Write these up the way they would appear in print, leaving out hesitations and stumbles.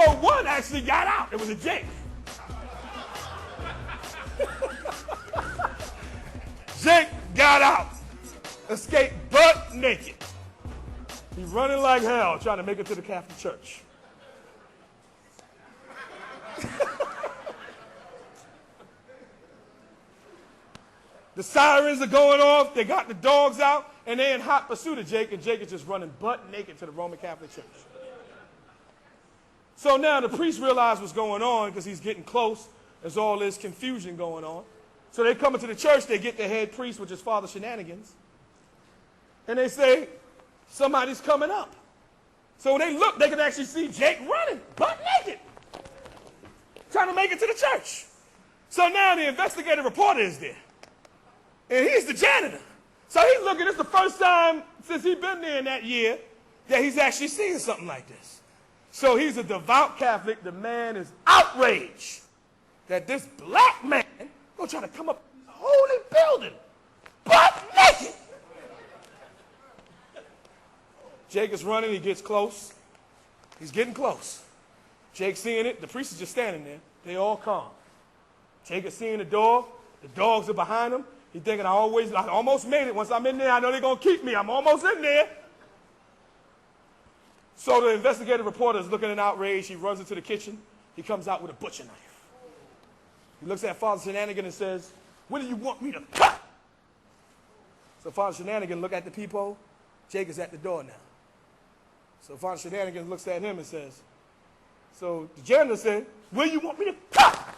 one actually got out. It was a Jake. Jake got out. Escaped butt naked. He's running like hell trying to make it to the Catholic Church. The sirens are going off. They got the dogs out, and they're in hot pursuit of Jake, and Jake is just running butt naked to the Roman Catholic Church. So now the priest realized what's going on because he's getting close. There's all this confusion going on. So they come into the church. They get the head priest, which is Father Shenanigans, and they say, somebody's coming up. So when they look, they can actually see Jake running butt naked, trying to make it to the church. So now the investigative reporter is there. And he's the janitor. So he's looking, it's the first time since he's been there in that year that he's actually seeing something like this. So he's a devout Catholic. The man is outraged that this black man gonna try to come up in the holy building, butt naked. Jake is running, he gets close. He's getting close. Jake's seeing it, the priest is just standing there. They all calm. Jake is seeing the door, the dogs are behind him. He's thinking, I almost made it. Once I'm in there, I know they're going to keep me. I'm almost in there. So the investigative reporter is looking in outrage. He runs into the kitchen. He comes out with a butcher knife. He looks at Father Shenanigan and says, what do you want me to cut? So Father Shenanigan looks at the people. Jake is at the door now. So Father Shenanigan looks at him and says, so the janitor said, what do you want me to cut?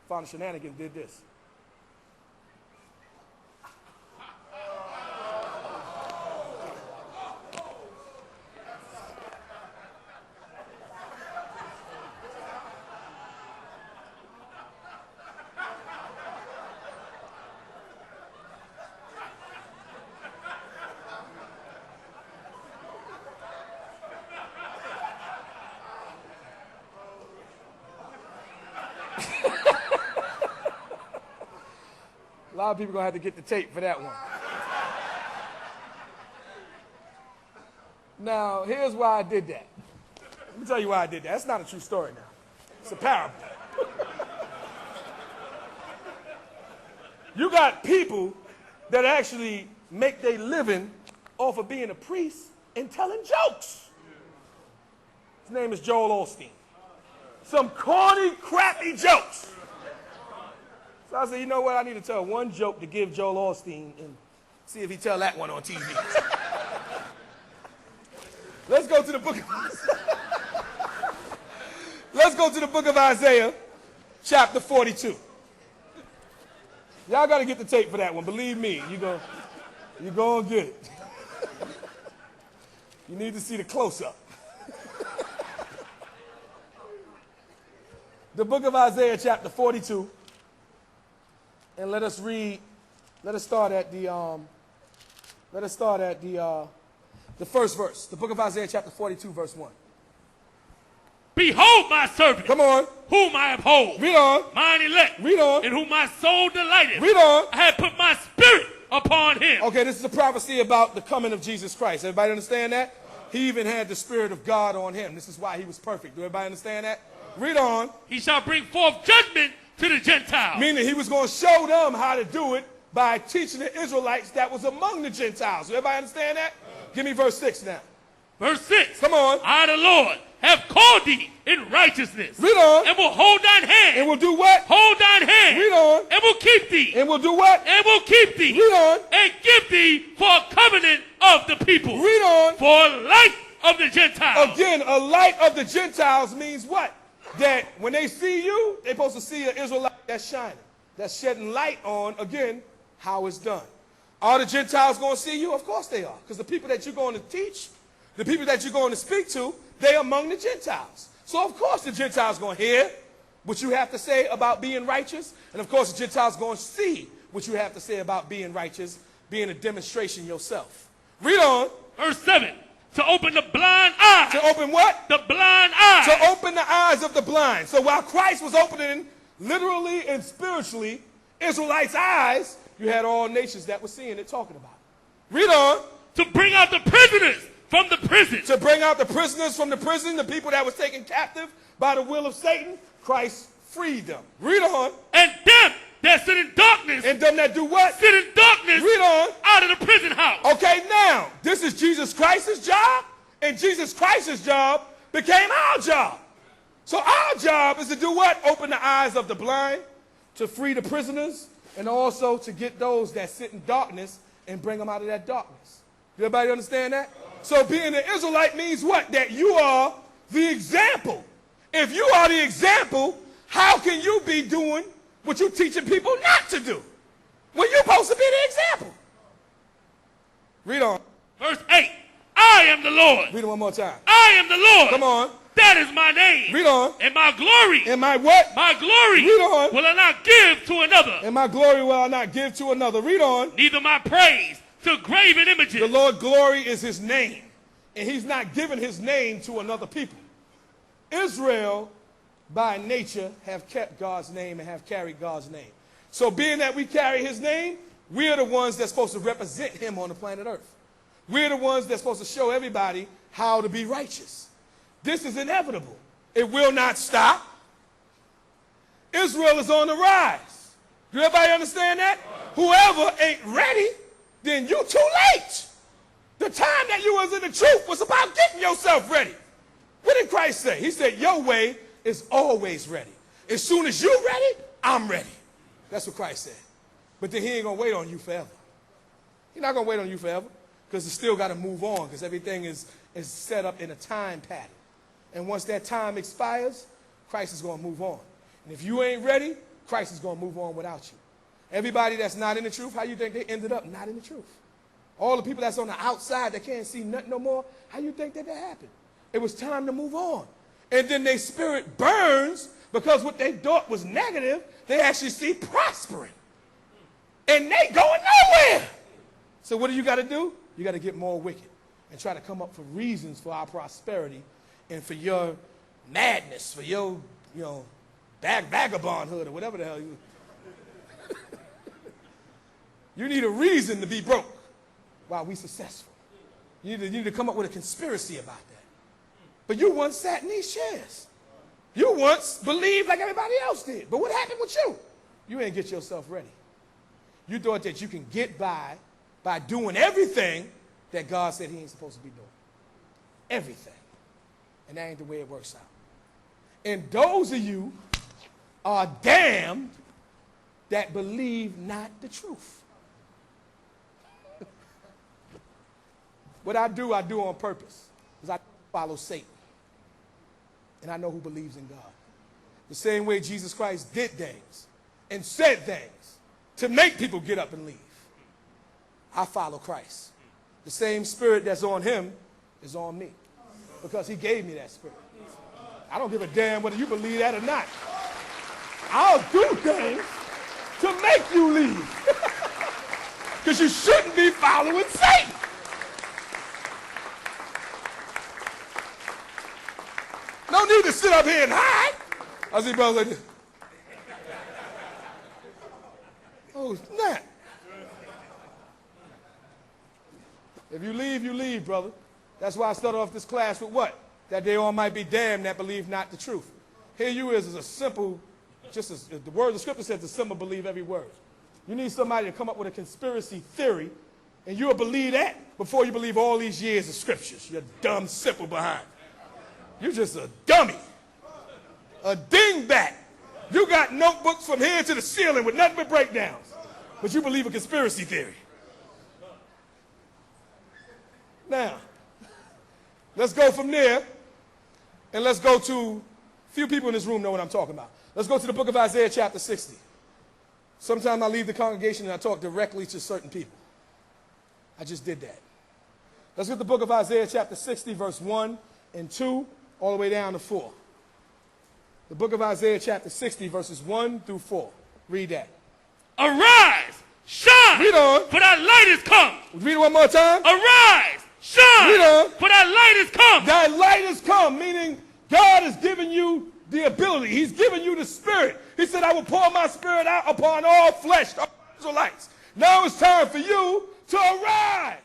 Father Shenanigan did this. A lot of people are going to have to get the tape for that one. Now, here's why I did that. Let me tell you why I did that. That's not a true story now. It's a parable. You got people that actually make their living off of being a priest and telling jokes. His name is Joel Osteen. Some corny, crappy jokes. So I said, you know what? I need to tell one joke to give Joel Osteen and see if he tell that one on TV. Let's go to the book of Isaiah. Let's go to the book of Isaiah, chapter 42. Y'all got to get the tape for that one. Believe me, you're going to get it. You need to see the close-up. The book of Isaiah, chapter 42. And let us start at the first verse. The book of Isaiah, chapter 42, verse 1. Behold my servant. Come on. Whom I uphold. Read on. Mine elect. Read on. In whom my soul delighteth. Read on. I have put my spirit upon him. Okay, this is a prophecy about the coming of Jesus Christ. Everybody understand that? He even had the Spirit of God on him. This is why he was perfect. Do everybody understand that? Read on. He shall bring forth judgment to the Gentiles. Meaning he was going to show them how to do it by teaching the Israelites that was among the Gentiles. Do everybody understand that? Give me verse 6 now. Verse 6. Come on. I, the Lord, have called thee in righteousness. Read on. And will hold thine hand. And will do what? Hold thine hand. Read on. And will keep thee. And will do what? And will keep thee. Read on. And give thee for a covenant of the people. Read on. For a light of the Gentiles. Again, a light of the Gentiles means what? That when they see you, they're supposed to see an Israelite that's shining, that's shedding light on, again, how it's done. Are the Gentiles going to see you? Of course they are. Because the people that you're going to teach, the people that you're going to speak to, they're among the Gentiles. So of course the Gentiles going to hear what you have to say about being righteous. And of course the Gentiles going to see what you have to say about being righteous, being a demonstration yourself. Read on. Verse 7. To open the blind eyes. To open what? The blind eyes. To open the eyes of the blind. So while Christ was opening literally and spiritually Israelites' eyes, you had all nations that were seeing it, talking about it. Read on. To bring out the prisoners from the prison. To bring out the prisoners from the prison, the people that was taken captive by the will of Satan, Christ freed them. Read on. And them that sit in darkness. And them that do what? Sit in darkness. Read on. Out of the prison house. Okay, now, this is Jesus Christ's job, and Jesus Christ's job became our job. So our job is to do what? Open the eyes of the blind, to free the prisoners, and also to get those that sit in darkness and bring them out of that darkness. Everybody understand that? So being an Israelite means what? That you are the example. If you are the example, how can you be doing what you're teaching people not to do when you're supposed to be the example? Read on. Verse 8. I am the Lord. Read it one more time. I am the Lord. Come on. That is my name. Read on. And my glory. And my what? My glory. Read on. Will I not give to another. And my glory will I not give to another. Read on. Neither my praise to graven images. The Lord glory is his name. And he's not giving his name to another people. Israel, by nature, have kept God's name and have carried God's name. So being that we carry his name, we're the ones that's supposed to represent him on the planet Earth. We're the ones that's supposed to show everybody how to be righteous. This is inevitable. It will not stop. Israel is on the rise. Do everybody understand that? Whoever ain't ready, then you too late. The time that you was in the truth was about getting yourself ready. What did Christ say? He said, your way is always ready. As soon as you're ready, I'm ready. That's what Christ said. But then he ain't going to wait on you forever. He's not going to wait on you forever because it's still got to move on because everything is set up in a time pattern. And once that time expires, Christ is going to move on. And if you ain't ready, Christ is going to move on without you. Everybody that's not in the truth, how you think they ended up not in the truth? All the people that's on the outside that can't see nothing no more, how you think that happened? It was time to move on. And then their spirit burns because what they thought was negative, they actually see prospering. And they going nowhere. So what do you got to do? You got to get more wicked and try to come up for reasons for our prosperity and for your madness, for your, vagabondhood or whatever the hell you. You need a reason to be broke while we successful. You need to come up with a conspiracy about that. But you once sat in these chairs. You once believed like everybody else did. But what happened with you? You ain't get yourself ready. You thought that you can get by doing everything that God said he ain't supposed to be doing. Everything. And that ain't the way it works out. And those of you are damned that believe not the truth. What I do on purpose. Because I follow Satan. And I know who believes in God. The same way Jesus Christ did things and said things to make people get up and leave. I follow Christ. The same spirit that's on him is on me. Because he gave me that spirit. I don't give a damn whether you believe that or not. I'll do things to make you leave. Because you shouldn't be following Satan. No need to sit up here and hide. I see brothers like this. Oh, snap. If you leave, brother. That's why I started off this class with what? That they all might be damned that believe not the truth. Here you is a simple, the word of the scripture says the simple believe every word. You need somebody to come up with a conspiracy theory, and you'll believe that before you believe all these years of scriptures. You're dumb, simple behind. You're just a dummy. A dingbat. You got notebooks from here to the ceiling with nothing but breakdowns. But you believe a conspiracy theory. Now, let's go from there, and let's go to, a few people in this room know what I'm talking about. Let's go to the book of Isaiah chapter 60. Sometimes I leave the congregation and I talk directly to certain people. I just did that. Let's get the book of Isaiah chapter 60, verse 1 and 2, all the way down to 4. The book of Isaiah chapter 60, verses 1 through 4. Read that. Arise, shine, read on, for thy light is come. Read it one more time. Arise, shine, read on, for thy light is come. Thy light is come, meaning God has given you the ability. He's given you the spirit. He said, I will pour my spirit out upon all flesh, all Israelites. Now it's time for you to arise.